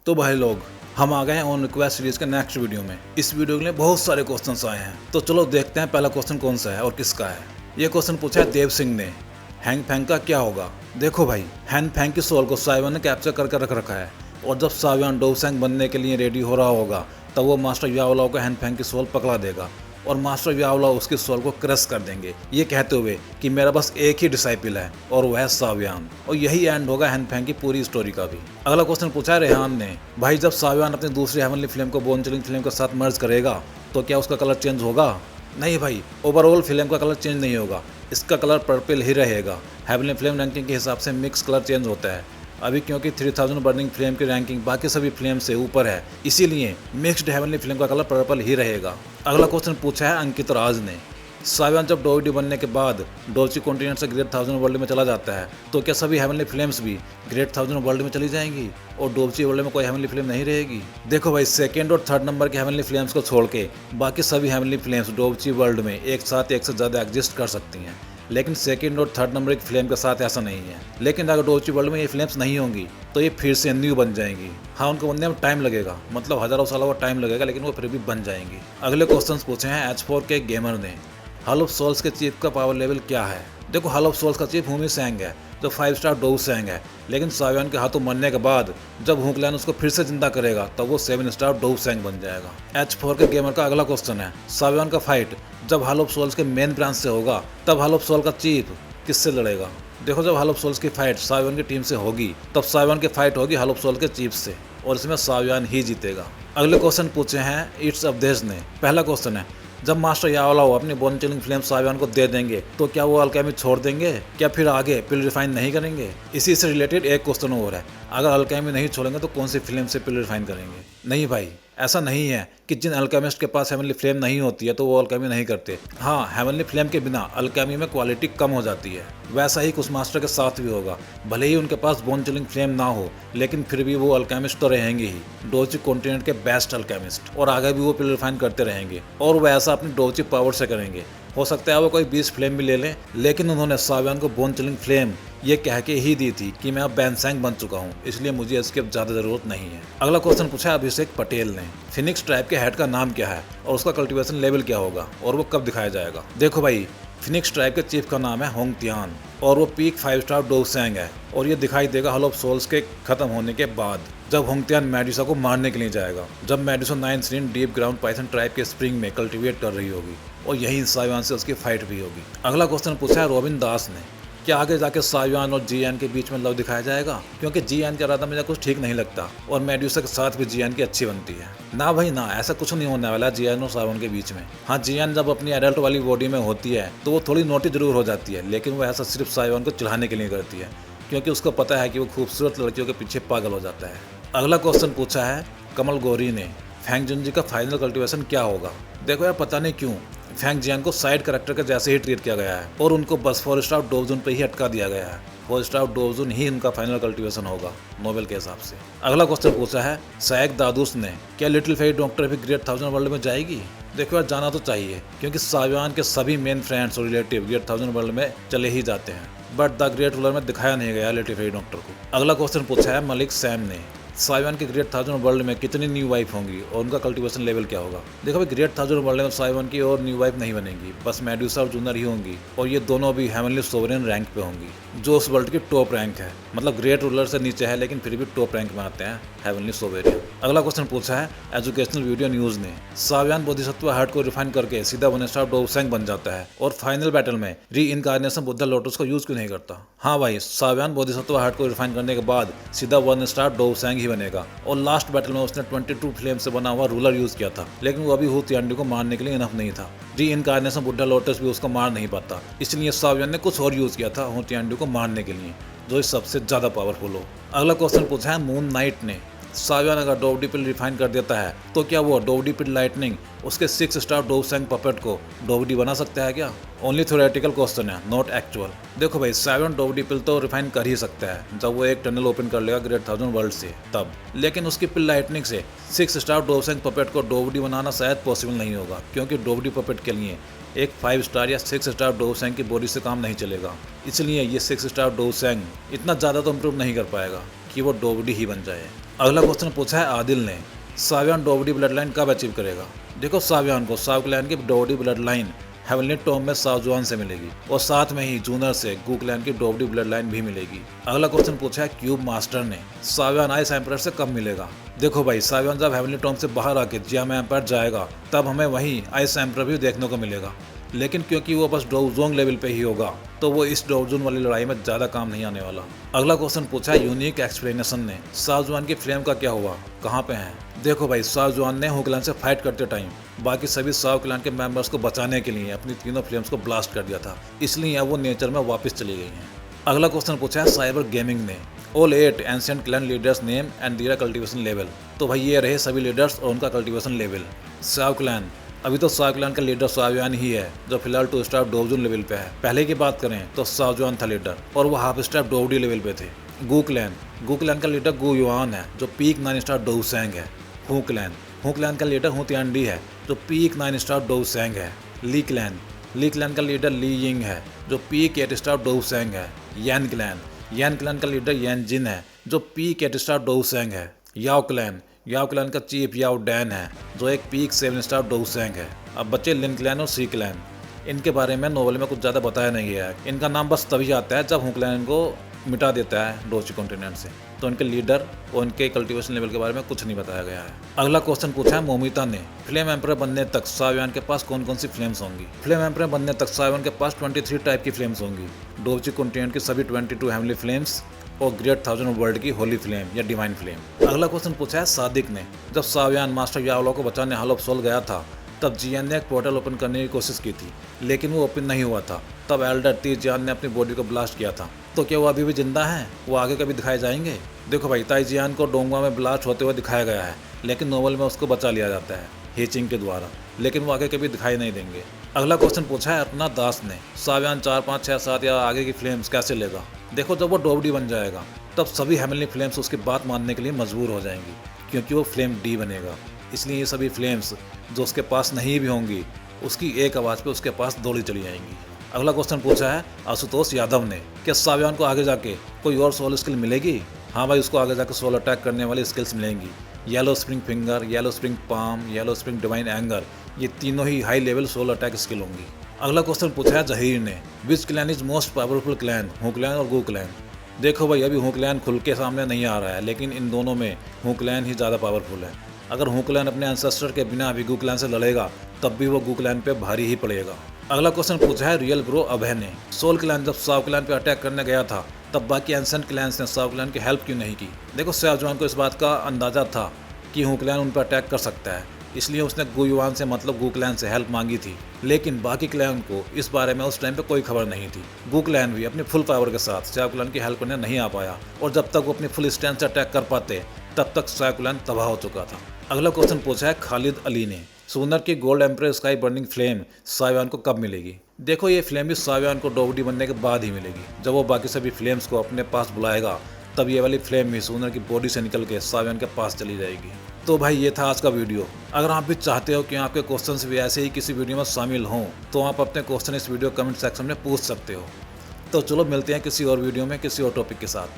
तो भाई लोग, हम आ गए हैं ऑन रिक्वेस्ट सीरीज के नेक्स्ट वीडियो में। इस वीडियो के लिए बहुत सारे क्वेश्चंस आए हैं, तो चलो देखते हैं पहला क्वेश्चन कौन सा है और किसका है। ये क्वेश्चन पूछा है देव सिंह ने, हैंग फैंग का क्या होगा। देखो भाई, हैंग फैंग की सोल को साइवान ने कैप्चर करके रख रखा है, और जब साइवान डोवसेंग बनने के लिए रेडी हो रहा होगा तब वो मास्टर याओलाओ को हैंग फैंग की सोल पकड़ा देगा और मास्टर याओलाओ उसकी सोल को क्रश कर देंगे, ये कहते हुए कि मेरा बस एक ही डिसाइपल है और वह है सावियान। और यही एंड होगा हैंग फैंग की पूरी स्टोरी का भी। अगला क्वेश्चन पूछा है रेहान ने, भाई जब सावियान अपनी दूसरी हेवनली फ्लेम को बोन चिलिंग फ्लेम के साथ मर्ज करेगा तो क्या उसका कलर चेंज होगा? नहीं भाई, ओवरऑल फ्लेम का कलर चेंज नहीं होगा, इसका कलर पर्पल ही रहेगा। हेवनली फ्लेम रैंकिंग के हिसाब से मिक्स कलर चेंज होता है अभी, क्योंकि 3000 बर्निंग फ्लेम की रैंकिंग बाकी सभी फ्लेम से ऊपर है, इसीलिए मिक्स्ड हेवनली फ्लेम का कलर पर्पल ही रहेगा। अगला क्वेश्चन पूछा है अंकित राज ने, सावियान जब डोविडी बनने के बाद डोल्ची कॉन्टिनेंट से ग्रेट 1000 वर्ल्ड में चला जाता है तो क्या सभी हेवनली फ्लेम्स भी ग्रेट 1000 वर्ल्ड में चली जाएंगी और डोल्ची वर्ल्ड में कोई हेवनली फ्लेम नहीं रहेगी? देखो भाई, सेकेंड और थर्ड नंबर के हेवनली फ्लेम्स को छोड़ के बाकी सभी हेवनली फ्लेम्स डोल्ची वर्ल्ड में एक साथ एक से ज़्यादा एग्जिस्ट कर सकती हैं, लेकिन सेकंड और थर्ड नंबर की फ्लेम के साथ ऐसा नहीं है। लेकिन अगर डोल्ची वर्ल्ड में ये फ्लेम्स नहीं होंगी तो ये फिर से न्यू बन जाएंगी। हाँ, उनको बनने में टाइम लगेगा, मतलब हजारों सालों का टाइम लगेगा, लेकिन वो फिर भी बन जाएंगी। अगले क्वेश्चन पूछे हैं H4 के गेमर ने, हॉल ऑफ सोल्स के चीफ का पावर लेवल क्या है? देखो, हॉल ऑफ सोल्स का चीफ हुमी सेंग है जो 5 स्टार डोवसेंग है, लेकिन सावियान के हाथों मरने के बाद जब हुकलैन उसको फिर से जिंदा करेगा तब वो 7 स्टार डोवसेंग बन जाएगा। H4 के गेमर का अगला क्वेश्चन है, सावियान का फाइट जब हॉल ऑफ सोल्स के मेन ब्रांच से होगा तब हॉल ऑफ सोल का चीफ किससे लड़ेगा? देखो, जब हॉल ऑफ सोल्स की फाइट सावियान की टीम से होगी तब सावियान की फाइट होगी हॉल ऑफ सोल के चीफ से, और इसमें सावियान ही जीतेगा। अगले क्वेश्चन पूछे हैं इट्स अवधेश ने। पहला क्वेश्चन है, जब मास्टर याओलाओ अपनी बोन चिलिंग फ्लेम सावियान को दे देंगे तो क्या वो अल्केमी छोड़ देंगे? क्या फिर आगे पिल रिफाइन नहीं करेंगे? इसी से रिलेटेड एक क्वेश्चन और है, अगर अल्केमी नहीं छोड़ेंगे तो कौन सी फ्लेम से पिल रिफाइन करेंगे? नहीं भाई, ऐसा नहीं है कि जिन अल्केमिस्ट के पास हेवनली फ्लेम नहीं होती है तो वो अल्केमी नहीं करते। हाँ, हेवनली फ्लेम के बिना अल्केमी में क्वालिटी कम हो जाती है। वैसा ही कुछ मास्टर के साथ भी होगा, भले ही उनके पास बोन चिलिंग फ्लेम ना हो, लेकिन फिर भी वो अल्केमिस्ट तो रहेंगे ही, डोल्ची कॉन्टिनेंट के बेस्ट अल्केमिस्ट, और आगे भी वो पिल रिफाइन करते रहेंगे, और वो ऐसा अपनी डोल्ची पावर से करेंगे। हो सकता है वो कोई 20 फ्लेम भी ले लें, लेकिन उन्होंने सावियान को बोन चिलिंग फ्लेम ये कह के ही दी थी कि मैं अब बैनसैंग बन चुका हूँ, इसलिए मुझे इसकी अब ज़्यादा ज़रूरत नहीं है। अगला क्वेश्चन पूछा है अभिषेक पटेल ने, फिनिक्स ट्राइब के हेड का नाम क्या है और उसका कल्टीवेशन लेवल क्या होगा और वो कब दिखाया जाएगा? देखो भाई, फिनिक्स ट्राइब के चीफ का नाम है होंगटियान और वो पीक 5 स्टार डोवसेंग है, और ये दिखाई देगा हॉल ऑफ सोल्स के खत्म होने के बाद, जब होंगटियान मेडुसा को मारने के लिए जाएगा, जब Medusa 9 scene deep ground python tribe के स्प्रिंग में कल्टीवेट कर रही होगी, और यही सावियान से उसकी फाइट भी होगी। अगला क्वेश्चन पूछा है रॉबिन दास ने, क्या आगे जाके सावियान और जीएन के बीच में लव दिखाया जाएगा? क्योंकि जीएन का इरादा मुझे कुछ ठीक नहीं लगता, और मेडुसा के साथ भी जीएन की अच्छी बनती है। ना भाई ना, ऐसा कुछ नहीं होने वाला जीएन और सावियान के बीच में। हाँ, जीएन जब अपनी एडल्ट वाली बॉडी में होती है तो वो थोड़ी नोटी जरूर हो जाती है, लेकिन वो ऐसा सिर्फ सावियान को चिढ़ाने के लिए करती है, क्योंकि उसको पता है कि वो खूबसूरत लड़कियों के पीछे पागल हो जाता है। अगला क्वेश्चन पूछा है कमल गौरी ने, फैंग जुनजी का फाइनल कल्टीवेशन क्या होगा? देखो यार, पता नहीं क्यों फैंग जियान को साइड कैरेक्टर के जैसे ही ट्रीट किया गया है और उनको बस 4 स्टार डोवजुन पे ही अटका दिया गया है। 4 स्टार डोवजुन ही उनका फाइनल कल्टीवेशन होगा नोवेल के हिसाब से। अगला क्वेश्चन पूछा है सैक दादूस ने, क्या लिटिल फेरी डॉक्टर भी ग्रेट 1000 वर्ल्ड में जाएगी? देखो यार, जाना तो चाहिए, क्योंकि सावियान के सभी मेन फ्रेंड्स और रिलेटिव ग्रेट 1000 वर्ल्ड में चले ही जाते हैं, बट द ग्रेट रूलर में दिखाया नहीं गया लिटिल फेरी डॉक्टर को। अगला क्वेश्चन पूछा है मलिक सैम ने, सावियान के ग्रेट 1000 वर्ल्ड में कितनी न्यू वाइफ होंगी और उनका कल्टीवेशन लेवल क्या होगा? देखो भाई, ग्रेट 1000 वर्ल्ड में सावियान की और न्यू वाइफ नहीं बनेंगी, बस मेडुसा और जूनर ही होंगी, और ये दोनों भी हेवनली सोवरेन रैंक पे होंगी, जो उस वर्ल्ड की टॉप रैंक है, मतलब ग्रेट रूलर से नीचे है लेकिन फिर भी टॉप रैंक में आते हैं हेवनली सोवरेन। अगला क्वेश्चन पूछा है एजुकेशनल वीडियो न्यूज ने, सावियान बोधिसत्व हार्ट को रिफाइन करके सीधा 1 स्टार डोवसेंग बन जाता है और फाइनल बैटल में री इनकारनेशन बुद्धा लोटस को यूज क्यों नहीं करता? हाँ भाई, सावियान बोधिसत्व हार्ट को रिफाइन करने के बाद सीधा 1 स्टार डोवसेंग ही बनेगा, और लास्ट बैटल में उसने 22 फ्लेम से बना हुआ रूलर यूज किया था, लेकिन वो अभी हु तियांडी को मारने के लिए इनफ नहीं था। री इनकारनेशन बुद्धा लोटस भी उसको मार नहीं पाता, इसलिए सावियान ने कुछ और यूज किया था हु तियांडी को मारने के लिए, जो इस सबसे ज्यादा पावरफुल हो। अगला क्वेश्चन पूछा है मून नाइट ने, सावियान अगर डोवडी पिल रिफाइन कर देता है तो क्या वो डोवडी पिल लाइटनिंग उसके 6 स्टार डोवसेंग पपेट को डोवडी बना सकता है क्या? ओनली थ्योरेटिकल क्वेश्चन है, नॉट एक्चुअल। देखो भाई, सावियान डोवडी पिल तो रिफाइन कर ही सकता है जब वो एक टनल ओपन कर लेगा ग्रेट 1000 वर्ल्ड से तब, लेकिन उसकी पिल लाइटनिंग से 6 स्टार डोवसेंग पपेट को डोवडी बनाना शायद पॉसिबल नहीं होगा, क्योंकि डोवडी पपेट के लिए एक 5 स्टार या 6 स्टार डोवसेंग की बॉडी से काम नहीं चलेगा, इसलिए ये 6 स्टार डोवसेंग इतना ज़्यादा तो इम्प्रूव नहीं कर पाएगा कि वो डोवडी ही बन जाए। अगला क्वेश्चन पूछा है आदिल ने, सावियान डोवडी ब्लड लाइन कब अचीव करेगा। देखो सावियान को साव क्लैन की डोवडी ब्लड लाइन हेवनली टॉम में सावजुआन से मिलेगी और साथ में ही जूनर से गू क्लैन की डोवडी ब्लड लाइन भी मिलेगी। अगला क्वेश्चन पूछा है क्यूब मास्टर ने, सावियान आइस एम्पायर से कब मिलेगा। देखो भाई सावियान जब हेवनली टॉम से बाहर आके जियाम एम्पायर जाएगा तब हमें वहीं आइस एम्पायर भी देखने को मिलेगा, लेकिन क्योंकि वो बस डोवजोंग लेवल पे ही होगा तो वो इस डोवजोन वाली लड़ाई में ज़्यादा काम नहीं आने वाला। अगला क्वेश्चन पूछा है यूनिक एक्सप्लेनेशन ने, सावजुआन की फ्लेम का क्या हुआ, कहाँ पे हैं। देखो भाई सावजुआन ने हुक्लैन से फाइट करते टाइम बाकी सभी साव क्लैन के मेंबर्स को बचाने के लिए अपनी तीनों फ्लेम्स को ब्लास्ट कर दिया था, इसलिए अब वो नेचर में वापस चली गई हैं। अगला क्वेश्चन पूछा है साइबर गेमिंग ने, all 8 ancient clan leaders name and their cultivation level. तो भाई ये रहे सभी लीडर्स और उनका कल्टीवेशन लेवल। साव क्लैन, अभी तो साव क्लैन का लीडर सावियान ही है जो फिलहाल 2 स्टार डोवजून लेवल पे है। पहले की बात करें तो सावजुआन था लीडर और वो हाफ स्टार डोवडी लेवल पे थे। गू क्लैन का लीडर गू युआन है जो पीक 9 स्टार डोवसेंग है। हू क्लैन का लीडर हू तियांडी है जो पीक 9 स्टार डोवसेंग है। ली क्लैन का लीडर ली यिंग है जो पीक 8 स्टार डोवसेंग है। यान क्लैन का लीडर यान जिन है जो पीक 8 स्टार डोवसेंग है। याओ क्लैन का चीफ याओ डैन है जो एक पीक 7 स्टार डोवसेंग है। अब बच्चे लिन क्लैन और सी क्लैन, इनके बारे में नोवेल में कुछ ज़्यादा बताया नहीं गया है। इनका नाम बस तभी आता है जब हुक्लैन इनको मिटा देता है डोची कॉन्टिनेंट से, तो इनके लीडर और इनके कल्टीवेशन लेवल के बारे में कुछ नहीं बताया गया है। अगला क्वेश्चन पूछा है मोमिता ने, फ्लेम एम्परर बनने तक सावियान के पास कौन कौन सी फ्लेम्स होंगी। फ्लेम एम्परर बनने तक सावियान के पास 23 टाइप की फ्लेम्स होंगी। डोची कॉन्टिनेंट की सभी 22 हेवनली फ्लेम्स और ग्रेट 1000 वर्ल्ड की होली फ्लेम या डिवाइन फ्लेम। अगला क्वेश्चन पूछा है सादिक ने, जब सावियान मास्टर यावलो को बचाने हॉल ऑफ सोल गया था तब जियान ने एक पोर्टल ओपन करने की कोशिश की थी लेकिन वो ओपन नहीं हुआ था। तब एल्डर ती जियान ने अपनी बॉडी को ब्लास्ट किया था। तो क्या वो अभी भी जिंदा हैं? वो आगे कभी दिखाए जाएंगे? देखो भाई ताई जियान को डोंगवा में ब्लास्ट होते हुए दिखाया गया है लेकिन नोवेल में उसको बचा लिया जाता है हेचिंग के द्वारा, लेकिन वो आगे कभी दिखाई नहीं देंगे। अगला क्वेश्चन पूछा है अर्पना दास ने, सावियान 4, 5, 6, 7 या आगे की फ्लेम्स कैसे लेगा। देखो जब वो डोवडी बन जाएगा तब सभी हेवनली फ्लेम्स उसकी बात मानने के लिए मजबूर हो जाएंगी क्योंकि वो फ्लेम डी बनेगा। इसलिए ये सभी फ्लेम्स जो उसके पास नहीं भी होंगी उसकी एक आवाज़ पे उसके पास दौड़ी चली आएंगी। अगला क्वेश्चन पूछा है आशुतोष यादव ने, क्या सावियान को आगे जाके कोई और सोल स्किल मिलेगी। हाँ भाई उसको आगे जाकर सोल अटैक करने वाली स्किल्स मिलेंगी। Yellow spring finger, yellow spring palm, yellow spring divine anger, ये तीनों ही high level soul attack skill होंगी। अगला क्वेश्चन पूछा है जहीर ने, which clan is most powerful clan, Hu clan और गू क्लैन। देखो भाई अभी हू क्लैन खुल के सामने नहीं आ रहा है लेकिन इन दोनों में हू क्लैन ही ज़्यादा पावरफुल है। अगर हू क्लैन अपने एंसेस्टर के बिना अभी गू क्लैन से लड़ेगा तब भी वो गू क्लैन पे भारी ही पड़ेगा। अगला क्वेश्चन पूछा है रियल ब्रो अभय ने, सोल क्लैन जब साव क्लैन पे अटैक करने गया था तब बाकी एंसेंट क्लैंस ने साव क्लैन की हेल्प क्यों नहीं की। देखो सावजुआन को इस बात का अंदाजा था कि हू क्लैन उन पर अटैक कर सकता है, इसलिए उसने गू युआन से मतलब गू क्लैन से हेल्प मांगी थी, लेकिन बाकी क्लैन को इस बारे में उस टाइम पे कोई खबर नहीं थी। गू क्लैन भी अपनी फुल पावर के साथ साव क्लैन की हेल्प करने नहीं आ पाया और जब तक वो अपनी फुल स्ट्रेंथ से अटैक कर पाते तब तक साव क्लैन तबाह हो चुका था। अगला क्वेश्चन पूछा है खालिद अली ने, सूनर की gold emperor sky burning flame सावियान को कब मिलेगी। देखो ये फ्लेम भी सावियान को डोवडी बनने के बाद ही मिलेगी। जब वो बाकी सभी फ्लेम्स को अपने पास बुलाएगा तब ये वाली फ्लेम भी सूनर की बॉडी से निकल के सावियान के पास चली जाएगी। तो भाई ये था आज का वीडियो। अगर आप भी चाहते हो कि आपके क्वेश्चंस भी ऐसे ही किसी वीडियो में शामिल हों तो आप अपने क्वेश्चन इस वीडियो कमेंट सेक्शन में पूछ सकते हो। तो चलो मिलते हैं किसी और वीडियो में किसी और टॉपिक के साथ।